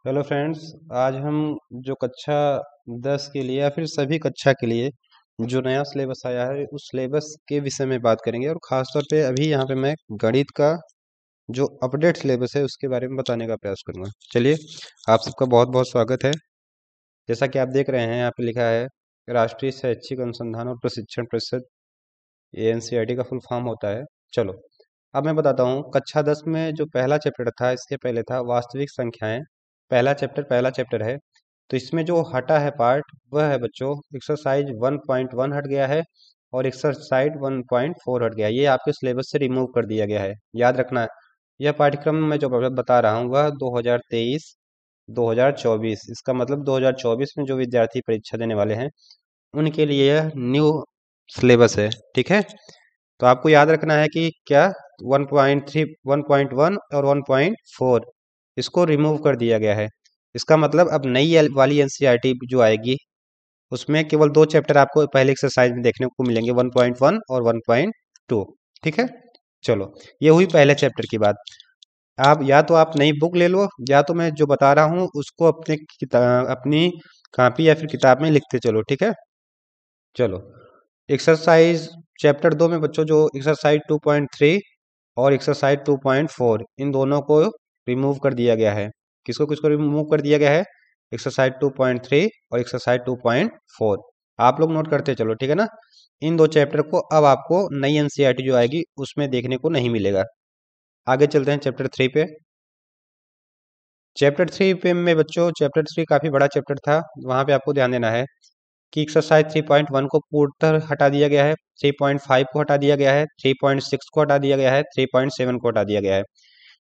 Hello friends. आज हम जो कक्षा 10 के लिए या फिर सभी कक्षा के लिए जो नया सिलेबस आया है उस सिलेबस के विषय में बात करेंगे और ख़ास तौर पे अभी यहाँ पे मैं गणित का जो अपडेट सिलेबस है उसके बारे में बताने का प्रयास करूँगा। चलिए, आप सबका बहुत बहुत स्वागत है। जैसा कि आप देख रहे हैं यहाँ पे लिखा है राष्ट्रीय शैक्षिक अनुसंधान और प्रशिक्षण परिषद, ये एनसीईआरटी का फुल फॉर्म होता है। चलो, अब मैं बताता हूँ कक्षा 10 में जो पहला चैप्टर था इसके पहले था वास्तविक संख्याएं। पहला चैप्टर है। तो इसमें जो हटा है पार्ट वह है बच्चों एक्सरसाइज 1.1 हट गया है और एक्सरसाइज 1.4 हट गया है। ये आपके सिलेबस से रिमूव कर दिया गया है, याद रखना है। यह पाठ्यक्रम मैं जो बता रहा हूँ वह 2023 2024, इसका मतलब 2024 में जो विद्यार्थी परीक्षा देने वाले हैं उनके लिए यह न्यू सिलेबस है। ठीक है, तो आपको याद रखना है कि क्या 1.3 1.1 और 1.4 इसको रिमूव कर दिया गया है। इसका मतलब अब नई वाली एनसीईआरटी जो आएगी उसमें केवल दो चैप्टर आपको पहले एक्सरसाइज में देखने को मिलेंगे, 1.1 और 1.2। ठीक है, चलो, ये हुई पहले चैप्टर की बात। आप या तो आप नई बुक ले लो या तो मैं जो बता रहा हूँ उसको अपनी कॉपी या फिर किताब में लिखते चलो। ठीक है, चलो, एक्सरसाइज चैप्टर 2 में बच्चों जो एक्सरसाइज 2.3 और एक्सरसाइज 2.4 इन दोनों को रिमूव कर दिया गया है। किसको किसको रिमूव कर दिया गया है? एक्सरसाइज 2.3 और एक्सरसाइज 2.4। आप लोग नोट करते चलो, ठीक है ना। इन दो चैप्टर को अब आपको नई एनसीईआरटी जो आएगी उसमें देखने को नहीं मिलेगा। आगे चलते हैं चैप्टर 3 पे। चैप्टर 3 पे में बच्चों चैप्टर 3 काफ़ी बड़ा चैप्टर था, वहाँ पे आपको ध्यान देना है कि एक्सरसाइज 3.1 को पूर्णतः हटा दिया गया है, 3.5 को हटा दिया गया है, 3.6 को हटा दिया गया है, 3.7 को हटा दिया गया है।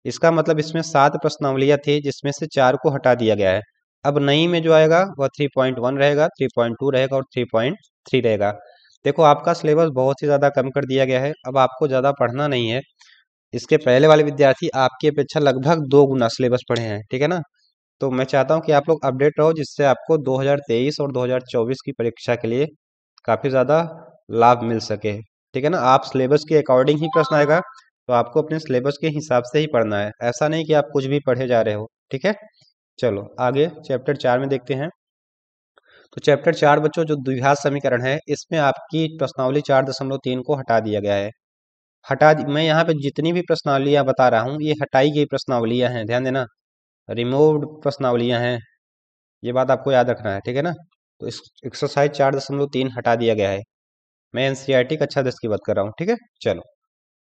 इसका मतलब इसमें 7 प्रश्नावलियां थी जिसमें से 4 को हटा दिया गया है। अब नई में जो आएगा वह 3.1 रहेगा, 3.2 रहेगा और 3.3 रहेगा। देखो, आपका सिलेबस बहुत ही ज़्यादा कम कर दिया गया है, अब आपको ज़्यादा पढ़ना नहीं है। इसके पहले वाले विद्यार्थी आपकी अपेक्षा लगभग 2 गुना सिलेबस पढ़े हैं, ठीक है ना। तो मैं चाहता हूँ कि आप लोग अपडेट रहो जिससे आपको 2023 और 2024 की परीक्षा के लिए काफ़ी ज़्यादा लाभ मिल सके। ठीक है ना, आप सिलेबस के अकॉर्डिंग ही प्रश्न आएगा तो आपको अपने सिलेबस के हिसाब से ही पढ़ना है, ऐसा नहीं कि आप कुछ भी पढ़े जा रहे हो। ठीक है, चलो आगे चैप्टर 4 में देखते हैं। तो चैप्टर 4 बच्चों जो द्विघात समीकरण है इसमें आपकी प्रश्नावली 4.3 को हटा दिया गया है। मैं यहाँ पे जितनी भी प्रश्नावलियाँ बता रहा हूँ ये हटाई गई प्रश्नावलियाँ हैं, ध्यान देना, रिमूव्ड प्रश्नावलियाँ हैं, ये बात आपको याद रखना है। ठीक है ना, तो इस एक्सरसाइज 4.3 हटा दिया गया है। मैं एनसीईआरटी कक्षा 10 की बात कर रहा हूँ। ठीक है, चलो,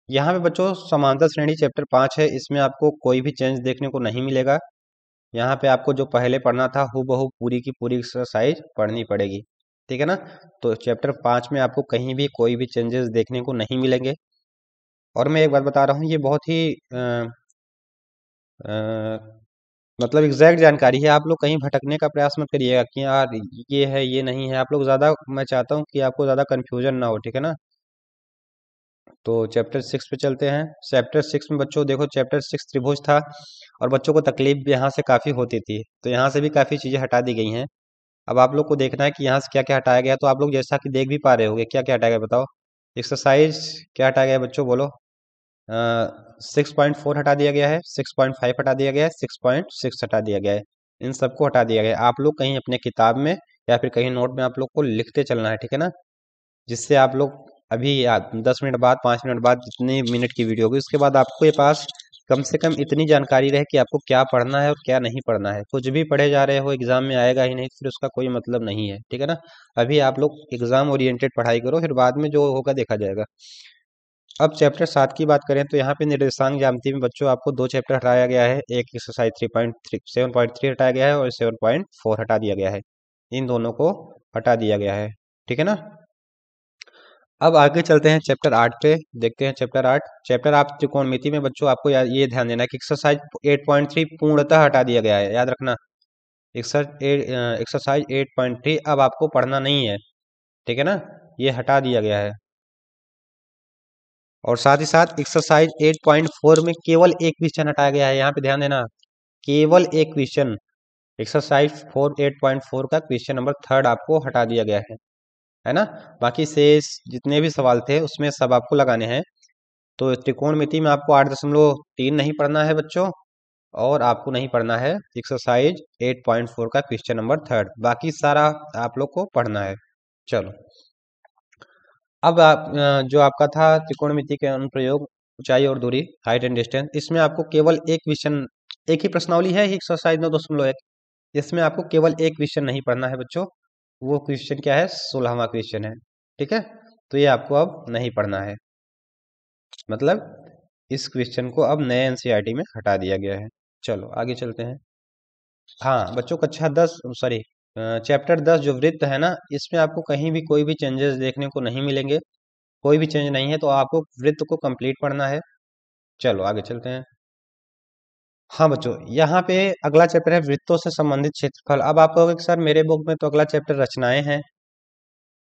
यहाँ पे बच्चों समांतर श्रेणी चैप्टर 5 है, इसमें आपको कोई भी चेंज देखने को नहीं मिलेगा। यहाँ पे आपको जो पहले पढ़ना था हूबहू पूरी की पूरी एक्सरसाइज पढ़नी पड़ेगी। ठीक है ना, तो चैप्टर 5 में आपको कहीं भी कोई भी चेंजेस देखने को नहीं मिलेंगे। और मैं एक बात बता रहा हूँ, ये बहुत ही मतलब एग्जैक्ट जानकारी है, आप लोग कहीं भटकने का प्रयास मत करिएगा कि यार ये है ये नहीं है। आप लोग ज़्यादा, मैं चाहता हूँ कि आपको ज़्यादा कन्फ्यूजन ना हो। ठीक है ना, तो चैप्टर 6 पे चलते हैं। चैप्टर 6 में बच्चों देखो, चैप्टर 6 त्रिभुज था और बच्चों को तकलीफ भी यहाँ से काफ़ी होती थी, तो यहाँ से भी काफ़ी चीज़ें हटा दी गई हैं। अब आप लोग को देखना है कि यहाँ से क्या क्या हटाया गया। तो आप लोग जैसा कि देख भी पा रहे होगे, क्या क्या हटाया गया बताओ। एक्सरसाइज क्या हटाया गया बच्चों, बोलो। 6.4 हटा दिया गया है, 6.5 हटा दिया गया है, 6.6 हटा दिया गया है। इन सबको हटा दिया गया है। आप लोग कहीं अपने किताब में या फिर कहीं नोट में आप लोग को लिखते चलना है, ठीक है ना, जिससे आप लोग अभी 10 मिनट बाद, 5 मिनट बाद, जितनी मिनट की वीडियो होगी उसके बाद आपको ये पास कम से कम इतनी जानकारी रहे कि आपको क्या पढ़ना है और क्या नहीं पढ़ना है। कुछ भी पढ़े जा रहे हो एग्जाम में आएगा ही नहीं, फिर उसका कोई मतलब नहीं है। ठीक है ना, अभी आप लोग एग्जाम ओरिएंटेड पढ़ाई करो, फिर बाद में जो होगा देखा जाएगा। अब चैप्टर 7 की बात करें तो यहाँ पे निर्देशांक ज्यामिति में बच्चों आपको दो चैप्टर हटाया गया है, एक एक्सरसाइज 7.3 हटाया गया है और 7.4 हटा दिया गया है। इन दोनों को हटा दिया गया है। ठीक है ना, अब आगे चलते हैं चैप्टर 8 पे, देखते हैं चैप्टर 8। चैप्टर आप त्रिकोणमिति में बच्चों आपको ये ध्यान देना है कि एक्सरसाइज 8.3 पूर्णतः हटा दिया गया है, याद रखना। एक्सरसाइज 8.3 अब आपको पढ़ना नहीं है, ठीक है ना, ये हटा दिया गया है। और साथ ही साथ एक्सरसाइज 8.4 में केवल एक क्वेश्चन हटाया गया है, यहाँ पे ध्यान देना, केवल एक क्वेश्चन। एक्सरसाइज 8.4 का क्वेश्चन नंबर 3 आपको हटा दिया गया है ना। बाकी शेष जितने भी सवाल थे उसमें सब आपको लगाने हैं। तो त्रिकोणमिति में आपको 8.3 नहीं पढ़ना है बच्चों, और आपको नहीं पढ़ना है एक्सरसाइज 8.4 का क्वेश्चन नंबर 3। बाकी सारा आप लोग को पढ़ना है। चलो, अब जो आपका था त्रिकोणमिति के अनुप्रयोग, ऊंचाई और दूरी, हाइट एंड डिस्टेंस, इसमें आपको केवल एक क्वेश्चन, एक ही प्रश्नावली है एक्सरसाइज 9.1। इसमें आपको केवल एक क्वेश्चन नहीं पढ़ना है बच्चों। वो क्वेश्चन क्या है? 16वां क्वेश्चन है। ठीक है, तो ये आपको अब नहीं पढ़ना है, मतलब इस क्वेश्चन को अब नए एनसीईआरटी में हटा दिया गया है। चलो आगे चलते हैं। हाँ बच्चों, कक्षा 10 सॉरी चैप्टर 10 जो वृत्त है ना, इसमें आपको कहीं भी कोई भी चेंजेस देखने को नहीं मिलेंगे। कोई भी चेंज नहीं है, तो आपको वृत्त को कंप्लीट पढ़ना है। चलो आगे चलते हैं। हाँ बच्चों, यहाँ पे अगला चैप्टर है वृत्तों से संबंधित क्षेत्रफल। अब आप कहोगे कि सर मेरे बुक में तो अगला चैप्टर रचनाएं हैं।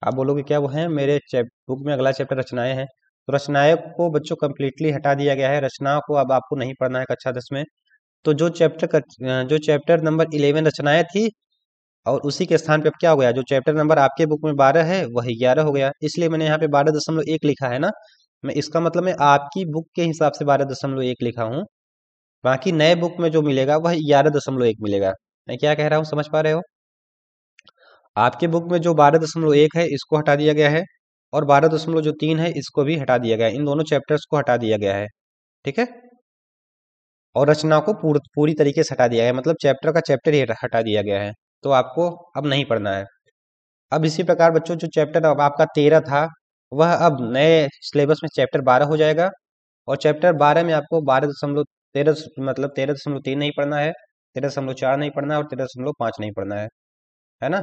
आप बोलोगे क्या वो है? मेरे बुक में अगला चैप्टर रचनाएं हैं। तो रचनाएं को बच्चों कंप्लीटली हटा दिया गया है। रचनाओं को अब आपको नहीं पढ़ना है कक्षा 10 में। तो जो चैप्टर नंबर 11 रचनाएं थी, और उसी के स्थान पे अब क्या हो गया, जो चैप्टर नंबर आपके बुक में 12 है वही 11 हो गया। इसलिए मैंने यहाँ पे 12.1 लिखा है ना। मैं इसका मतलब मैं आपकी बुक के हिसाब से 12.1 लिखा हूँ। बाकी नए बुक में जो मिलेगा वह 11.1 मिलेगा। मैं क्या कह रहा हूँ, समझ पा रहे हो? आपके बुक में जो 12.1 है इसको हटा दिया गया है, और 12.3 है इसको भी हटा दिया गया है। इन दोनों चैप्टर्स को हटा दिया गया है। ठीक है, और रचना को पूरी तरीके से हटा दिया गया है, मतलब चैप्टर का चैप्टर ही हटा दिया गया है। तो आपको अब नहीं पढ़ना है। अब इसी प्रकार बच्चों, जो चैप्टर अब आपका 13 था, वह अब नए सिलेबस में चैप्टर 12 हो जाएगा। और चैप्टर 12 में आपको 12.13 मतलब 13.3 नहीं पढ़ना है, 13.4 नहीं पढ़ना है, और 13.5 नहीं पढ़ना है ना।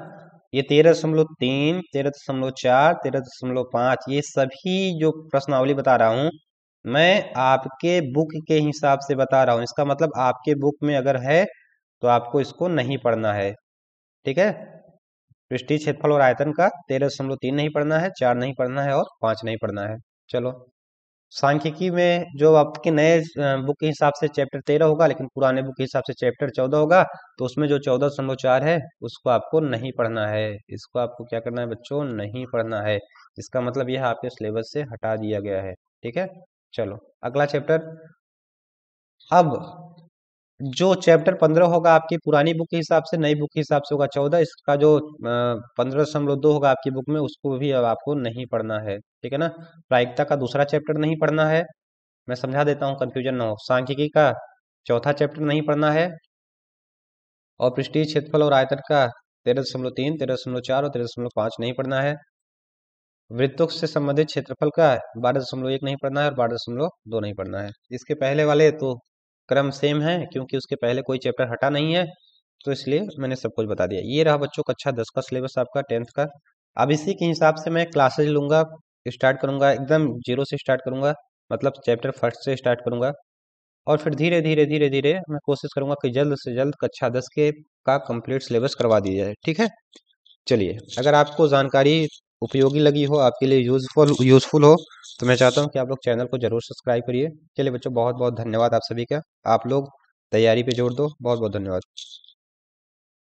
ये 13.3, 13.4, 13.5, ये सभी जो प्रश्नावली बता रहा हूँ, मैं आपके बुक के हिसाब से बता रहा हूँ। इसका मतलब आपके बुक में अगर है तो आपको इसको नहीं पढ़ना है। ठीक है, पृष्ठीय क्षेत्रफल और आयतन का 13.3 नहीं पढ़ना है, 4 नहीं पढ़ना है, और 5 नहीं पढ़ना है। चलो, सांख्यिकी में जो आपके नए बुक के हिसाब से चैप्टर 13 होगा, लेकिन पुराने बुक के हिसाब से चैप्टर 14 होगा। तो उसमें जो 14.4 है उसको आपको नहीं पढ़ना है। इसको आपको क्या करना है बच्चों? नहीं पढ़ना है। इसका मतलब यह आपके सिलेबस से हटा दिया गया है। ठीक है, चलो अगला चैप्टर। अब जो चैप्टर 15 होगा आपकी पुरानी बुक के हिसाब से, नई बुक के हिसाब से होगा 14। इसका जो 15.2 होगा आपकी बुक में, उसको भी अब आपको नहीं पढ़ना है। ठीक है ना। प्रायिकता का दूसरा चैप्टर नहीं पढ़ना है। मैं समझा देता हूँ, कंफ्यूजन ना हो। सांख्यिकी का चौथा चैप्टर नहीं पढ़ना है, और पृष्ठीय क्षेत्रफल और आयतन का 13.3, 13.4 और 13.5 नहीं पढ़ना है। वृत्तों से संबंधित क्षेत्रफल का 12.1 नहीं पढ़ना है, और 12.2 नहीं पढ़ना है। इसके पहले वाले तो क्रम सेम है, क्योंकि उसके पहले कोई चैप्टर हटा नहीं है, तो इसलिए मैंने सब कुछ बता दिया। ये रहा बच्चों कक्षा 10 का सिलेबस, आपका 10th का। अब इसी के हिसाब से मैं क्लासेज लूंगा, स्टार्ट करूंगा एकदम जीरो से स्टार्ट करूंगा, मतलब चैप्टर फर्स्ट से स्टार्ट करूंगा। और फिर धीरे धीरे धीरे धीरे मैं कोशिश करूंगा कि जल्द से जल्द कक्षा 10 के का कंप्लीट सिलेबस करवा दिया जाए। ठीक है, चलिए, अगर आपको जानकारी उपयोगी लगी हो, आपके लिए यूजफुल हो, तो मैं चाहता हूँ कि आप लोग चैनल को जरूर सब्सक्राइब करिए। चलिए बच्चों, बहुत बहुत धन्यवाद आप सभी का। आप लोग तैयारी पे जोर दो। बहुत बहुत धन्यवाद।